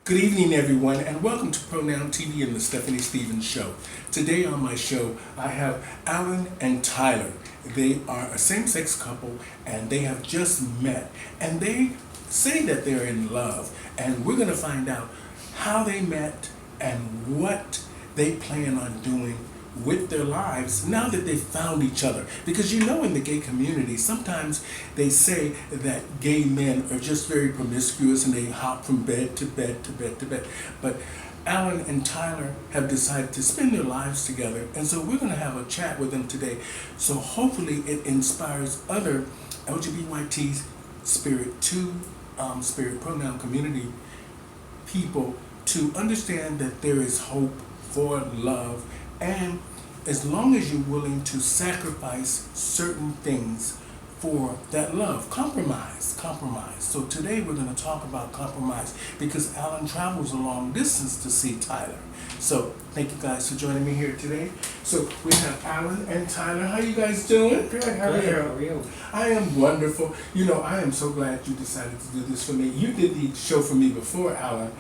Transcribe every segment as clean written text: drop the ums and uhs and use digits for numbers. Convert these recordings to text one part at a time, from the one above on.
Good evening, everyone, and welcome to Pronoun TV and the Stephanie Stevens Show. Today on my show, I have Alan and Tyler. They are a same-sex couple, and they have just met, and they say that they're in love, and we're going to find out how they met and what they plan on doing with their lives now that they've found each other. Because you know, in the gay community, sometimes they say that gay men are just very promiscuous and they hop from bed to bed to bed to bed. But Alan and Tyler have decided to spend their lives together, and so we're going to have a chat with them today. So hopefully it inspires other LGBT spirit pronoun community people to understand that there is hope for love, and as long as you're willing to sacrifice certain things for that love, compromise. So today we're going to talk about compromise because Alan travels a long distance to see Tyler. So thank you guys for joining me here today. So we have Alan and Tyler. How you guys doing? Good. How are you? I am wonderful. You know, I am so glad you decided to do this for me. You did the show for me before, Alan,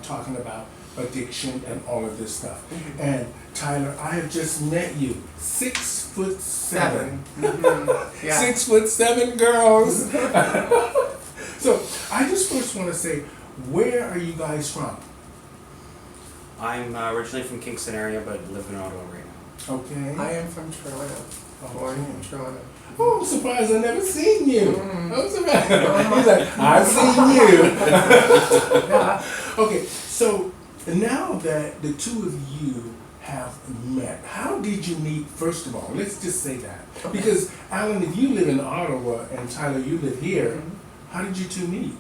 talking about addiction and all of this stuff. Mm-hmm. And Tyler, I have just met you. 6'7". Yeah. 6'7" girls. So I just first want to say, where are you guys from? I'm originally from Kingston area, but live in Ottawa right now. Okay. I am from Toronto. Born in Toronto. Oh, I'm surprised I've never seen you. I'm surprised. Oh, He's like, I've seen you. Yeah. Okay, so now that the two of you have met, how did you meet, first of all? Let's just say that. Okay. Because, Alan, if you live in Ottawa and Tyler, you live here, how did you two meet?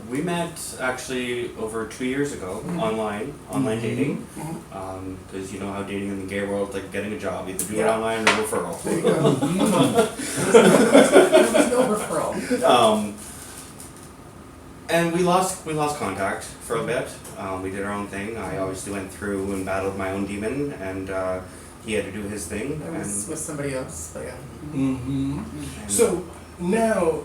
We met actually over 2 years ago, online dating. Because you know how dating in the gay world, like getting a job, either do it online or referral. There you go. There was no referral. And we lost contact for a bit. We did our own thing. I obviously went through and battled my own demon, and he had to do his thing. I was with somebody else, but yeah. Mm-hmm. So now,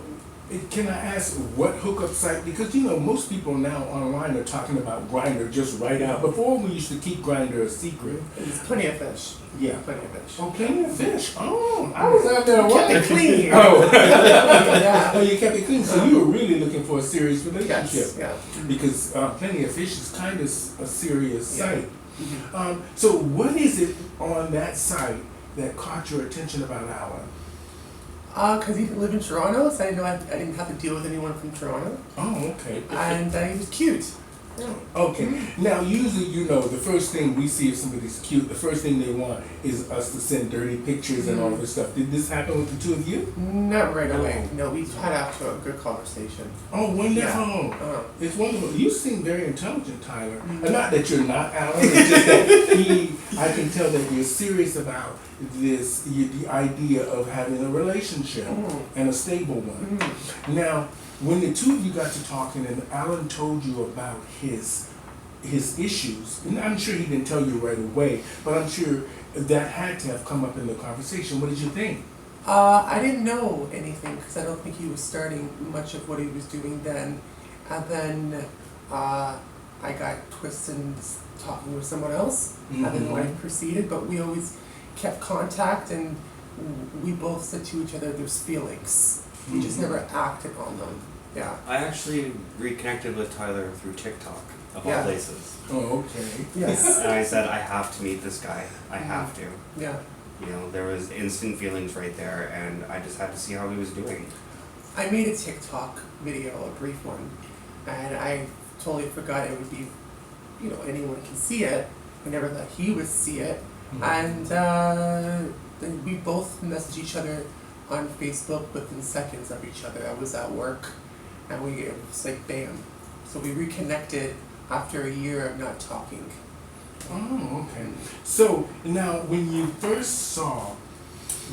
can I ask what hookup site? Because you know most people now online are talking about Grindr just right out. Before we used to keep Grindr a secret. It's Plenty of Fish. Yeah. Plenty of Fish. Oh, Plenty of Fish. Oh, I was out there Kept working. it clean. Oh. Yeah. Oh, you kept it clean. So you were really looking for a serious relationship. Yes. Yeah. Because Plenty of Fish is kind of a serious Yeah. site. So what is it on that site that caught your attention about Alan? Because he didn't live in Toronto, so I know I didn't have to deal with anyone from Toronto. Oh, okay. And he was cute. Yeah. Okay. Now, usually, you know, the first thing we see if somebody's cute, the first thing they want is us to send dirty pictures and all this stuff. Did this happen with the two of you? Not right away. No, we had after a good conversation. Oh, wonderful. Yeah. It's wonderful. You seem very intelligent, Tyler. Not that you're not, Alan. It's just that I can tell that you're serious about this, the idea of having a relationship and a stable one. Now, when the two of you got to talking and Alan told you about his issues, and I'm sure he didn't tell you right away, but I'm sure that had to have come up in the conversation. What did you think? I didn't know anything because I don't think he was starting much of what he was doing then. And then I got twisted and talking with someone else. And then life proceeded, but we always kept contact and we both said to each other there's feelings. We just never acted on them. Yeah. I actually reconnected with Tyler through TikTok, of all Yeah. places. Oh, okay. Yes. And I said, I have to meet this guy. I have to. Yeah. You know, there was instant feelings right there, and I just had to see how he was doing. I made a TikTok video, a brief one, and I totally forgot it would be, you know, anyone can see it. I never thought he would see it. And then we both messaged each other on Facebook within seconds of each other. I was at work, and it was like bam. So we reconnected after a year of not talking. Oh, okay. So now, when you first saw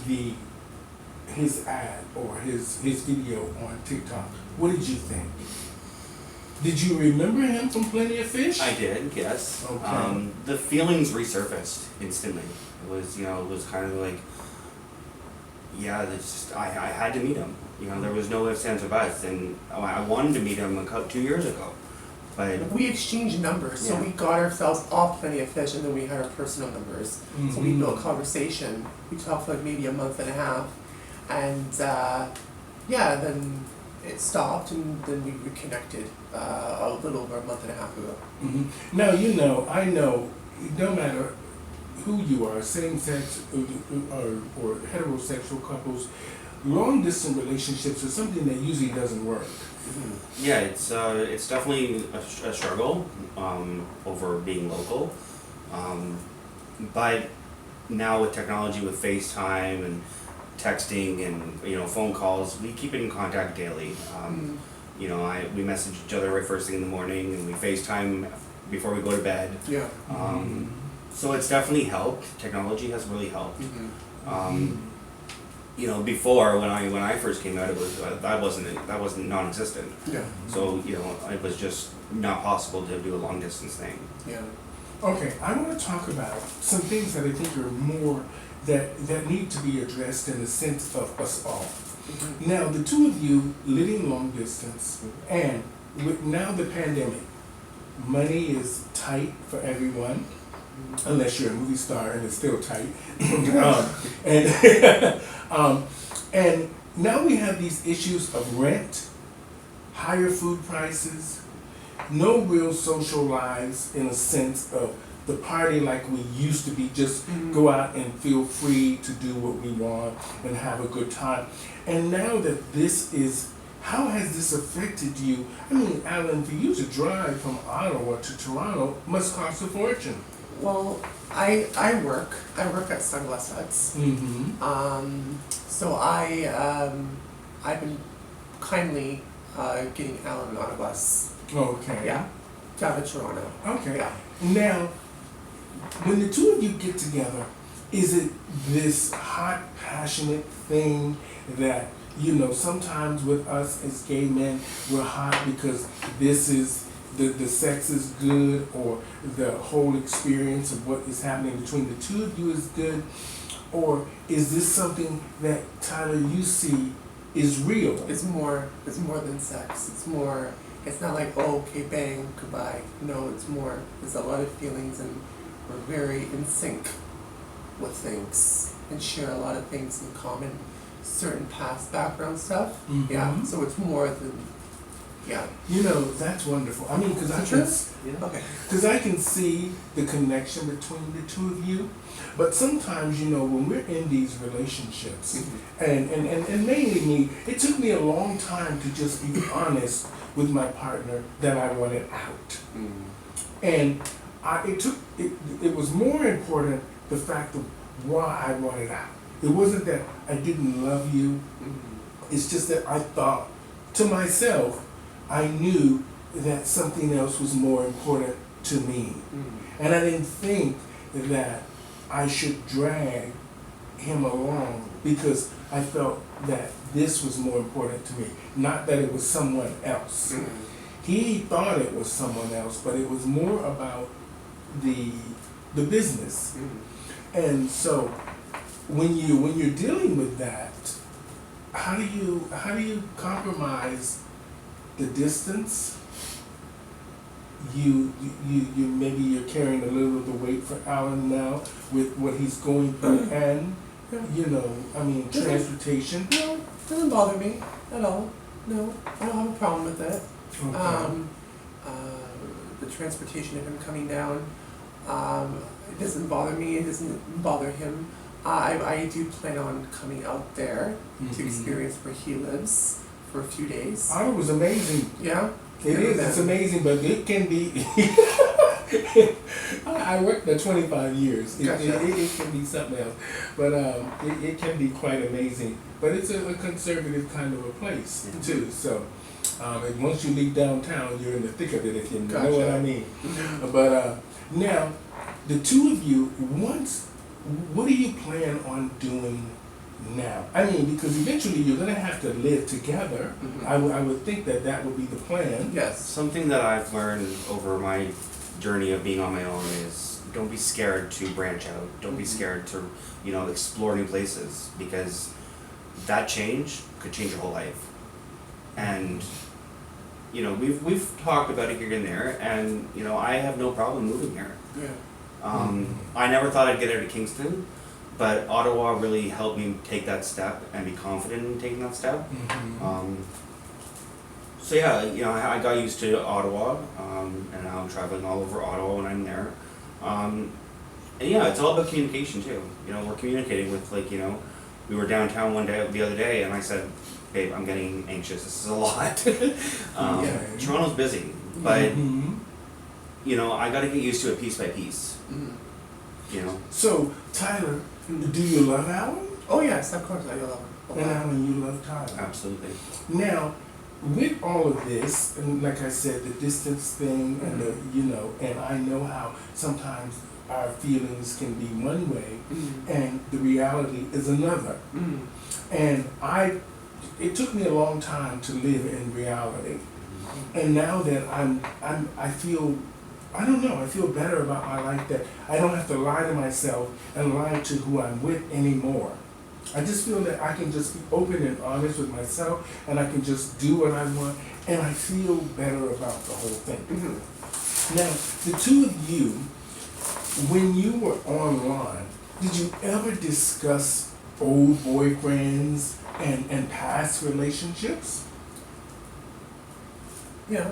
his ad or his video on TikTok, what did you think? Did you remember him from Plenty of Fish? I did, yes. Okay. The feelings resurfaced instantly. It was, you know, it was kind of like, yeah, I had to meet him. You know, there was no ifs, ands, or buts, and I wanted to meet him 2 years ago. But We exchanged numbers, so Yeah. we got ourselves all plenty of fish, and then we had our personal numbers. So we Mhm. built conversation. We talked for like maybe a month and a half, and then it stopped, and then we reconnected a little over a month and a half ago. Mhm. Now, I know, no matter who you are, same-sex or heterosexual couples, long-distance relationships are something that usually doesn't work. yeah, it's definitely a struggle over being local. But now with technology, with FaceTime and texting and phone calls, we keep in contact daily. We message each other right first thing in the morning, and we FaceTime before we go to bed. Yeah. So it's definitely helped. Technology has really helped. Mm-hmm. Before when I first came out, it was that wasn't non-existent. Yeah. So it was just not possible to do a long distance thing. Yeah. Okay, I want to talk about some things that I think are more that need to be addressed in the sense of us all. Mm-hmm. Now, the two of you living long distance, and with now the pandemic, money is tight for everyone, unless you're a movie star and it's still tight. And now we have these issues of rent, higher food prices, no real social lives in a sense of the party like we used to be, just go out and feel free to do what we want and have a good time. And now that this is, how has this affected you? I mean, Alan, for you to drive from Ottawa to Toronto must cost a fortune. Well, I work at Sunglass Huts. Mm-hmm. So I've been kindly getting Alan on a bus. Okay. Yeah. Down to Toronto. Okay. Yeah. Now, when the two of you get together, is it this hot, passionate thing that, sometimes with us as gay men, we're hot because this is, the sex is good, or the whole experience of what is happening between the two of you is good? Or is this something that, Tyler, you see is real? It's more than sex. It's not like, oh, okay, bang, goodbye. No, it's more, there's a lot of feelings, and we're very in sync with things and share a lot of things in common, certain past background stuff. Mhm. Yeah, so it's more than, yeah. That's wonderful. I mean, because Okay. I can see the connection between the two of you. But sometimes, when we're in these relationships, and mainly me, it took me a long time to just be honest with my partner that I wanted out. And it was more important the fact of why I wanted out. It wasn't that I didn't love you. It's just that I thought to myself, I knew that something else was more important to me. And I didn't think that I should drag him along because I felt that this was more important to me, not that it was someone else. He thought it was someone else, but it was more about the business. And so when you're dealing with that, how do you compromise the distance? You maybe you're carrying a little of the weight for Alan now with what he's going through, and transportation. No, it doesn't bother me at all. No, I don't have a problem with it. Okay. The transportation of him coming down, it doesn't bother me. It doesn't bother him. I do plan on coming out there to experience where he lives for a few days. Ottawa was amazing. Yeah. It is. It's amazing, but it can be. I worked there 25 years. Gotcha. It can be something else, but it can be quite amazing. But it's a conservative kind of a place too. So and once you leave downtown, you're in the thick of it. If you know what I mean. But now, the two of you, what do you plan on doing now? I mean, because eventually you're going to have to live together. I would think that would be the plan. Yes. Something that I've learned over my journey of being on my own is don't be scared to branch out. Don't be scared to, explore new places, because that change could change your whole life. And you know, we've talked about it here and there, and you know, I have no problem moving here. Yeah. I never thought I'd get out of Kingston, but Ottawa really helped me take that step and be confident in taking that step. So yeah, you know, I got used to Ottawa, and now I'm traveling all over Ottawa when I'm there. And yeah, it's all about communication too. You know, we're communicating with, like, you know, we were downtown the other day, and I said, "Babe, I'm getting anxious. This is a lot." Yeah. Toronto's busy, but you know, I got to get used to it piece by piece. You know. So, Tyler, do you love Alan? Oh yes, of course I love And her. Alan, you love Tyler. Absolutely. Now, with all of this, and like I said, the distance thing, and the, you know, and I know how sometimes our feelings can be one way, and the reality is another. And it took me a long time to live in reality, and now that I feel, I don't know, I feel better about my life, that I don't have to lie to myself and lie to who I'm with anymore. I just feel that I can just be open and honest with myself, and I can just do what I want, and I feel better about the whole thing. Now, the two of you, when you were online, did you ever discuss old boyfriends and past relationships? Yeah.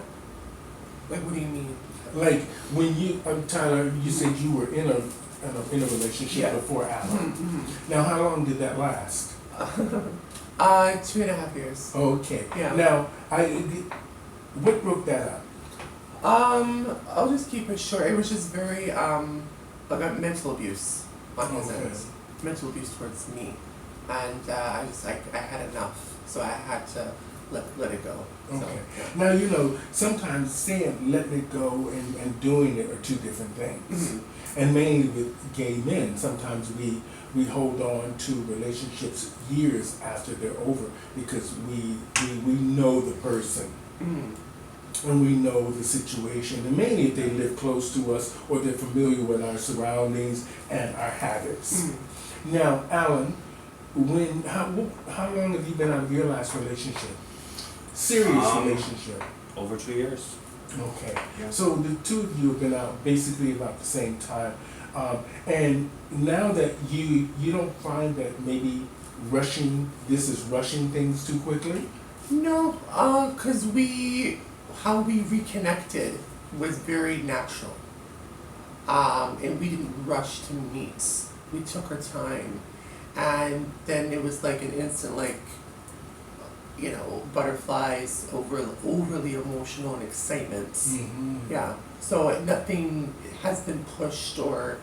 Like, what do you mean? Like when you, Tyler, you said you were in a relationship Yeah. before Alan. Now, how long did that last? 2.5 years. Okay. Yeah. Now, what broke that up? I'll just keep it short. It was just very, like mental abuse on his Okay. end. Mental abuse towards me. And I had enough. So I had to let it go. So, Okay. yeah. Now, you know, sometimes saying letting it go and doing it are two different things. And mainly with gay men, sometimes we hold on to relationships years after they're over because we know the person. And we know the situation, and mainly if they live close to us or they're familiar with our surroundings and our habits. Now, Alan, how long have you been out of your last relationship? Serious relationship. Over 2 years. Okay. Yeah. So the two of you have been out basically about the same time, and now that you don't find that maybe this is rushing things too quickly. No, cause how we reconnected was very natural. And we didn't rush to meet. We took our time, and then it was like an instant, like, you know, butterflies, overly emotional and excitement. Yeah. So nothing has been pushed or,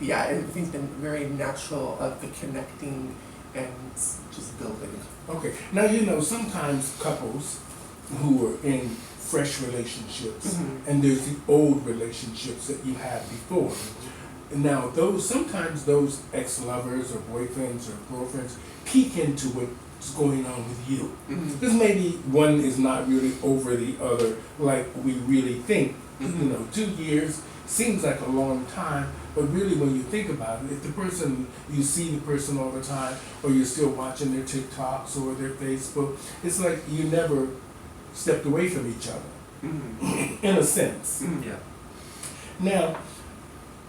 yeah, everything's been very natural of the connecting and just building. Okay. Now, you know, sometimes couples who are in fresh relationships, and there's the old relationships that you had before. Now, sometimes those ex-lovers or boyfriends or girlfriends peek into what's going on with you. Because maybe one is not really over the other like we really think. You know, 2 years seems like a long time, but really when you think about it, if you see the person all the time, or you're still watching their TikToks or their Facebook, it's like you never stepped away from each other, in a sense. Yeah. Now,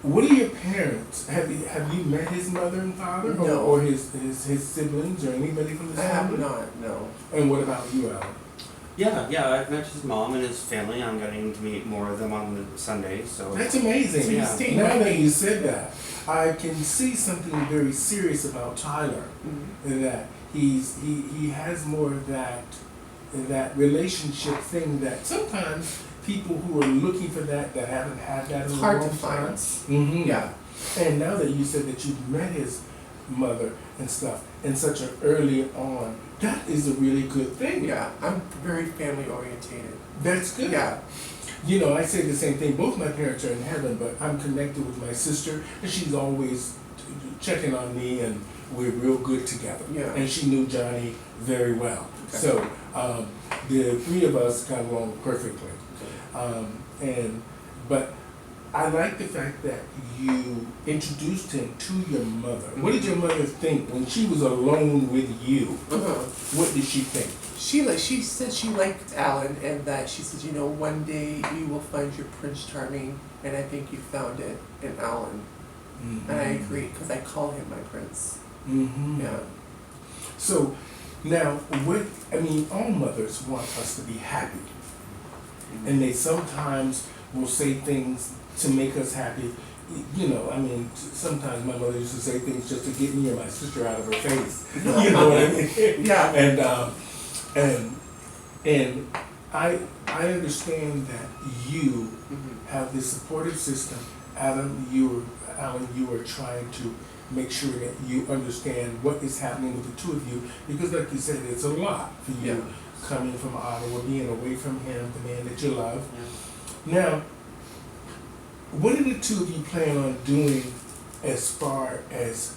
what are your parents? Have you met his mother and father, No. or his siblings, or anybody from his I have family? not, no. And what about you, Alan? Yeah, I've met his mom and his family. I'm getting to meet more of them on the Sunday, so. That's amazing. So you Yeah. stay Now with that me. you said that, I can see something very serious about Tyler, in that he has more of that relationship thing that sometimes people who are looking for that haven't had that in It's a hard long to time. find. Yeah. And now that you said that you've met his mother and stuff in such an early on, that is a really good thing. Yeah, I'm very family orientated. That's good. Yeah. You know, I say the same thing. Both my parents are in heaven, but I'm connected with my sister, and she's always checking on me, and we're real good together. Yeah. And she knew Johnny very well. Okay. So the three of us got along perfectly. But I like the fact that you introduced him to your mother. What did your mother think when she was alone with you? What did she think? She said she liked Alan, and that she said, you know, one day you will find your Prince Charming, and I think you found it in Alan. Mhm. And I agree, because I call him my prince. Mhm. Yeah. So now, all mothers want us to be happy, and they sometimes will say things to make us happy. You know, sometimes my mother used to say things just to get me and my sister out of her face. You know what I mean? Yeah. And I understand that you Mhm. have this supportive system. Alan, you are trying to make sure that you understand what is happening with the two of you, because like you said, it's a lot for you Yeah. coming from Ottawa, being away from him, the man that you love. Yeah. Now, what do the two of you plan on doing as far as,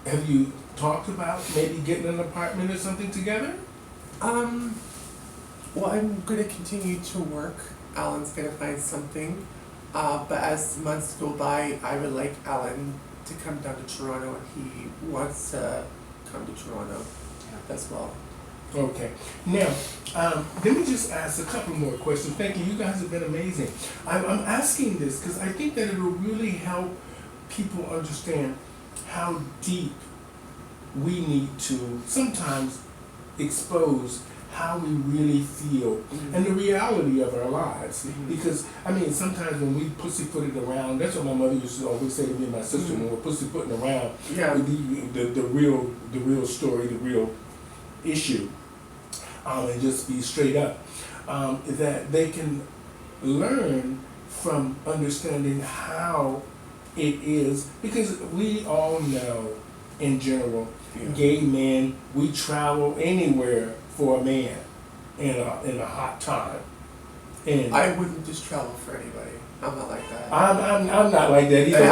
have you talked about maybe getting an apartment or something together? Well, I'm gonna continue to work. Alan's gonna find something. But as months go by, I would like Alan to come down to Toronto, and he wants to come to Toronto as well. Okay. Now, let me just ask a couple more questions. Thank you. You guys have been amazing. I'm asking this because I think that it will really help people understand how deep we need to sometimes expose how we really feel and the reality of our lives. Mhm. Because, sometimes when we pussyfoot it around, that's what my mother used to always say to me and my sister, when we're pussyfooting around Yeah. the real story, the real issue, and just be straight up, that they can learn from understanding how it is, because we all know, in general, Yeah. gay men, we travel anywhere for a man in a hot time, and I wouldn't just travel for anybody. I'm not like that. I'm not like that either.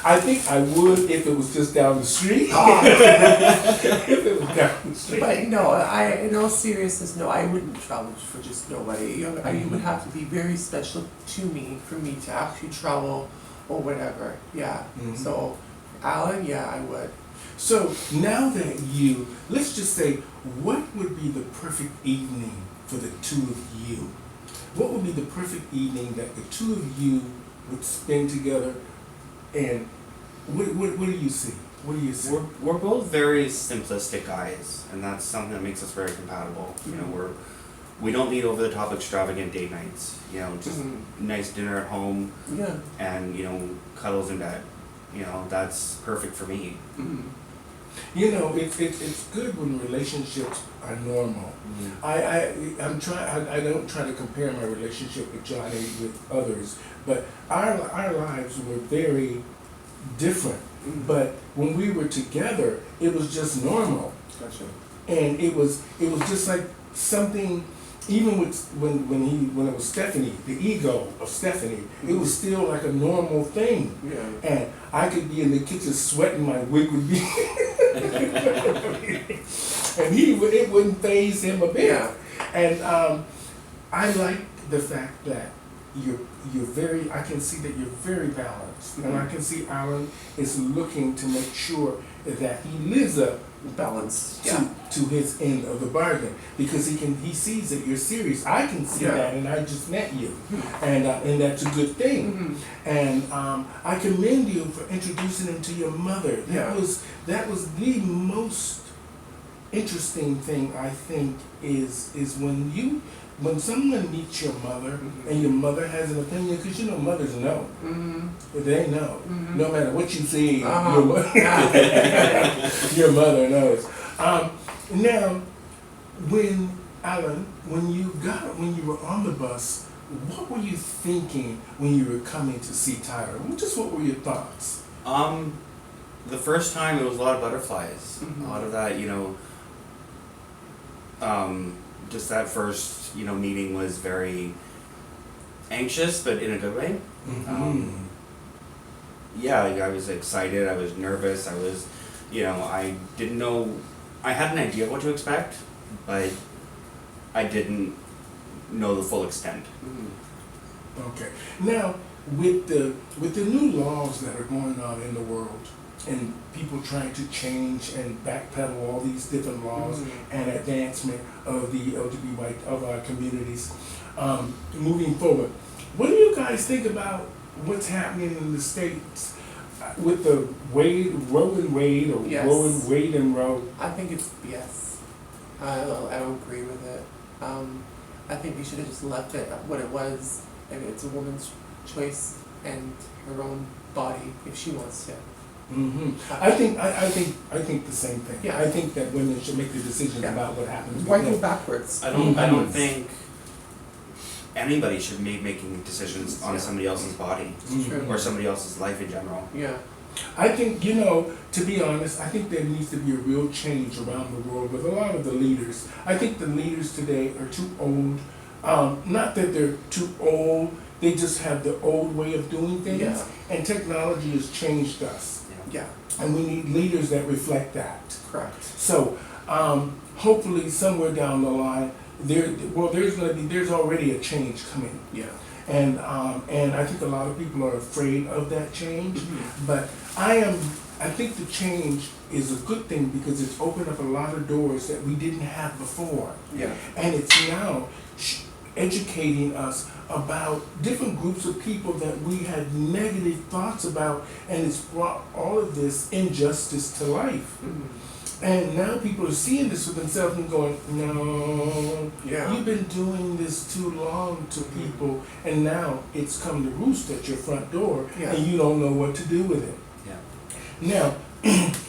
I think I would if it was just down the street. If it was down the street. But no, in all seriousness, no, I wouldn't travel for just nobody. You would have to be very special to me for me to actually travel or whatever. Yeah. Mhm. So, Alan, yeah, I would. So now that let's just say, what would be the perfect evening for the two of you? What would be the perfect evening that the two of you would spend together? And what do you see? What do you see? We're both very simplistic guys, and that's something that makes us very compatible. You know, we don't need over the top extravagant date nights. You know, just Mhm. nice dinner at home Yeah. and cuddles in bed. That's perfect for me. Mhm. It's good when relationships are normal. I don't try to compare my relationship with Johnny with others, but our lives were very different. Mhm. But when we were together, it was just normal, Gotcha. and it was just like something. Even when it was Stephanie, the ego of Stephanie, it was still like a normal thing. Yeah. And I could be in the kitchen sweating, my wig would be, and it wouldn't faze him a bit. Yeah. And I like the fact that you're very. I can see that you're very balanced, and I can see Alan is looking to make sure that he lives up Balance. to, Yeah. to his end of the bargain, because he sees that you're serious. I can see Yeah. that, and I just met you, and that's a good thing. Mhm. And I commend you for introducing him to your mother. Yeah. That was the most interesting thing, I think, is when someone meets your mother Mhm. and your mother has an opinion, because mothers know. Mhm. They know. Mhm. No matter what you say, Uh-huh. Yeah. your mother knows. Now, when you were on the bus, what were you thinking when you were coming to see Tyler? Just what were your thoughts? The first time it was a lot of butterflies. Mhm. A lot of that, just that first, meeting was very anxious, but in a good way. Yeah, I was excited, I was nervous, I didn't know, I had an idea of what to expect, but I didn't know the full extent. Mhm. Okay. Now, with the new laws that are going on in the world, and people trying to change and backpedal all these different laws and advancement of the LGBT of our communities. Moving forward, what do you guys think about what's happening in the States with the Roe and Wade, or Yes. Roe and Wade and Roe? I think it's BS. I don't agree with it. I think we should have just left it what it was. I mean, it's a woman's choice and her own body if she wants to. I think the same thing. Yeah. I think that women should make the decision Yeah. about what happens with Why go them. backwards? I don't think anybody should be making decisions on Yeah. somebody else's body It's true. or somebody else's life in general. Yeah. I think, to be honest, I think there needs to be a real change around the world with a lot of the leaders. I think the leaders today are too old. Not that they're too old, they just have the old way of doing things. Yeah. And technology has changed us. Yeah. And we need leaders that reflect that. Correct. So, hopefully somewhere down the line, there's already a change coming. Yeah. And I think a lot of people are afraid of that change. But I think the change is a good thing because it's opened up a lot of doors that we didn't have before. Yeah. And it's now educating us about different groups of people that we had negative thoughts about, and it's brought all of this injustice to life. And now people are seeing this for themselves and going, no, Yeah. you've been doing this too long to people, and now it's come to roost at your front door, Yeah. and you don't know what to do with it. Yeah. Now,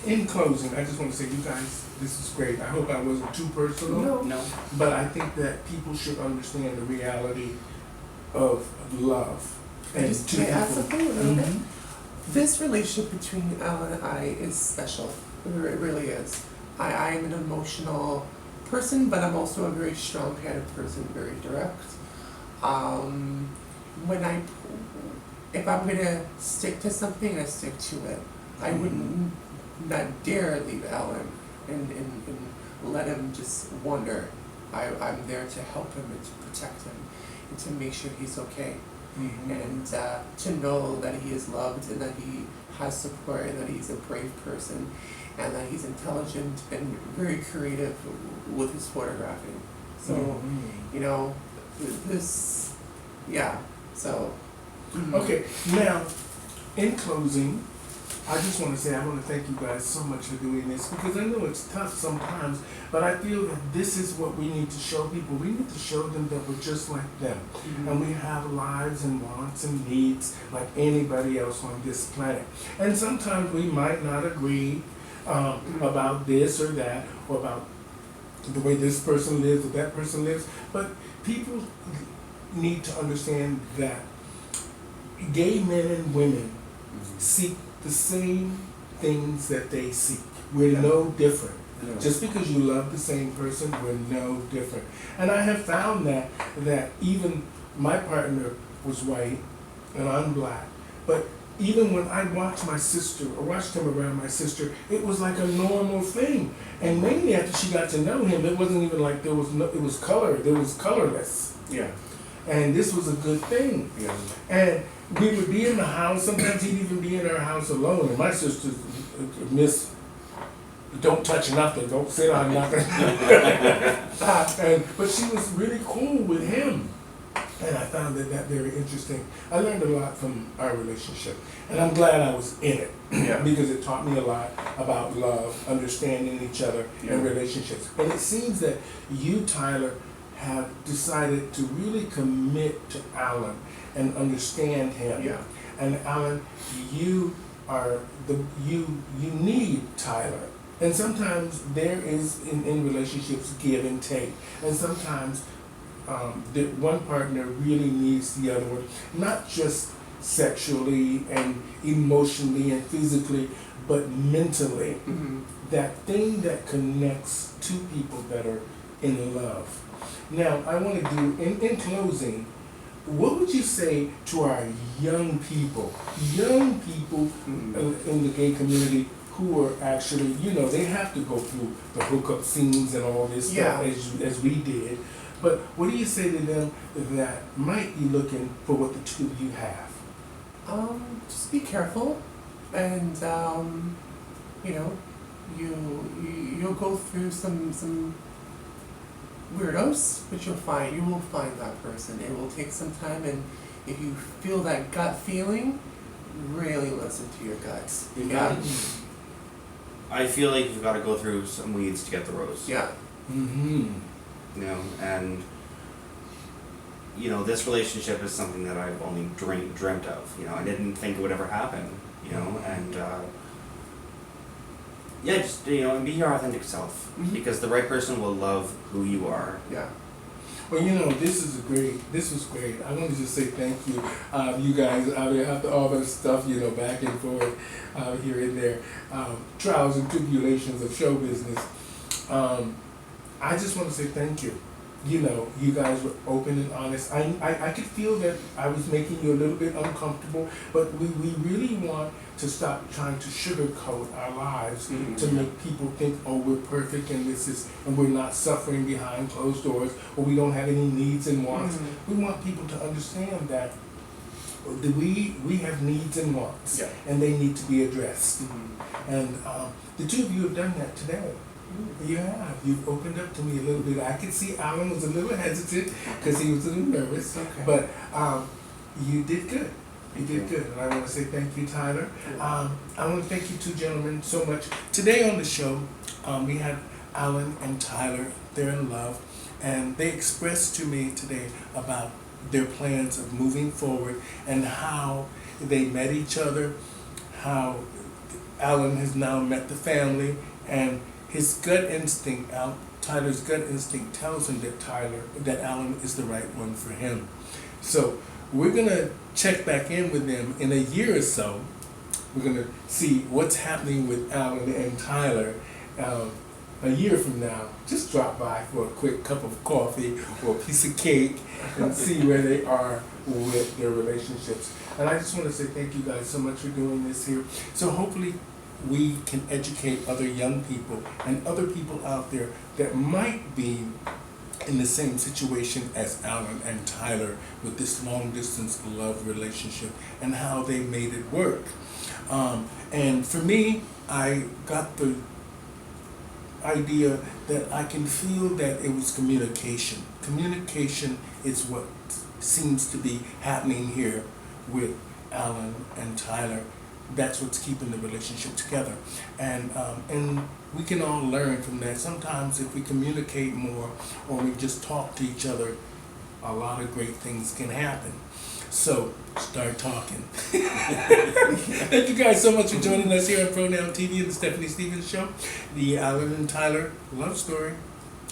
in closing, I just want to say, you guys, this is great. I hope I wasn't too personal, No. No. but I think that people should understand the reality of love. And Just two can I add people. something a little bit? Mhm. This relationship between Alan and I is special. It really is. I'm an emotional person, but I'm also a very strong-headed person, very direct. If I'm gonna stick to something, I stick to it. I wouldn't not dare leave Alan and let him just wander. I'm there to help him and to protect him and to make sure he's okay. Mhm. And to know that he is loved and that he has support and that he's a brave person and that he's intelligent and very creative with his photographing. So, Mhm. this, yeah, so. Okay, now, in closing, I just want to say I want to thank you guys so much for doing this because I know it's tough sometimes, but I feel that this is what we need to show people. We need to show them that we're just like them and we have lives and wants and needs like anybody else on this planet. And sometimes we might not agree about this or that or about the way this person lives or that person lives, but people need to understand that gay men and women seek the same things that they seek. We're no different. Just because you love the same person, we're no different. And I have found that even my partner was white and I'm black, but even when I watched my sister or watched him around my sister, it was like a normal thing. And mainly after she got to know him, it wasn't even like it was colorless. Yeah. And this was a good thing. Yeah. And we would be in the house, sometimes he'd even be in our house alone, and my sister, Miss, don't touch nothing, don't sit on nothing. But she was really cool with him. And I found that very interesting. I learned a lot from our relationship. And I'm glad I was in it. Yeah. Because it taught me a lot about love, understanding each other, and Yeah. relationships. And it seems that you, Tyler, have decided to really commit to Alan and understand him. Yeah. And Alan, you need Tyler. And sometimes there is in relationships give and take. And sometimes one partner really needs the other one, not just sexually and emotionally and physically, but mentally. That thing that connects two people that are in love. Now, I want to do, in closing, what would you say to our young people in the gay community who are actually, they have to go through the hookup scenes and all this stuff as we did. But what do you say to them that might be looking for what the two of you have? Just be careful and you know, you'll go through some weirdos, but you will find that person. It will take some time, and if you feel that gut feeling, really listen to your guts. Yeah. I feel like you've got to go through some weeds to get the rose. Yeah. Mm-hmm. You know, and you know, this relationship is something that I've only dreamt of. You know, I didn't think it would ever happen. You know, and yeah, just you know, and be your authentic self, Mhm. because the right person will love who you are. Yeah. Well, you know, this was great. I want to just say thank you, you guys out there after all this stuff, you know, back and forth, here and there, trials and tribulations of show business. I just want to say thank you. You know, you guys were open and honest. I could feel that I was making you a little bit uncomfortable, but we really want to stop trying to sugarcoat our lives Mhm. to make people think, oh, we're perfect and and we're not suffering behind closed doors, or we don't have any needs and wants. Mhm. We want people to understand that we have needs and wants, Yeah. and they need to be addressed. Mhm. And the two of you have done that today. You have. You've opened up to me a little bit. I could see Alan was a little hesitant because he was a little nervous, Okay. but you did good. You did good, and I want to say thank you, Tyler. I want to thank you two gentlemen so much. Today on the show, we have Alan and Tyler. They're in love, and they expressed to me today about their plans of moving forward and how they met each other, how Alan has now met the family, and his gut instinct, Tyler's gut instinct tells him that Alan is the right one for him. So we're gonna check back in with them in a year or so. We're gonna see what's happening with Alan and Tyler. A year from now, just drop by for a quick cup of coffee or a piece of cake and see where they are with their relationships. And I just want to say thank you guys so much for doing this here. So hopefully we can educate other young people and other people out there that might be in the same situation as Alan and Tyler with this long distance love relationship and how they made it work. And for me, I got the idea that I can feel that it was communication. Communication is what seems to be happening here with Alan and Tyler. That's what's keeping the relationship together, and we can all learn from that. Sometimes if we communicate more or we just talk to each other, a lot of great things can happen. So start talking. Thank you guys so much for joining us here on Pronoun TV and the Stephanie Stevens Show, the Alan and Tyler love story.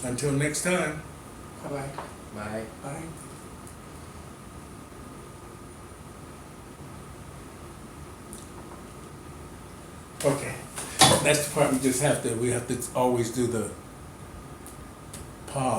Until next time. Bye-bye. Bye. Bye. Okay, that's the part we have to always do the pause.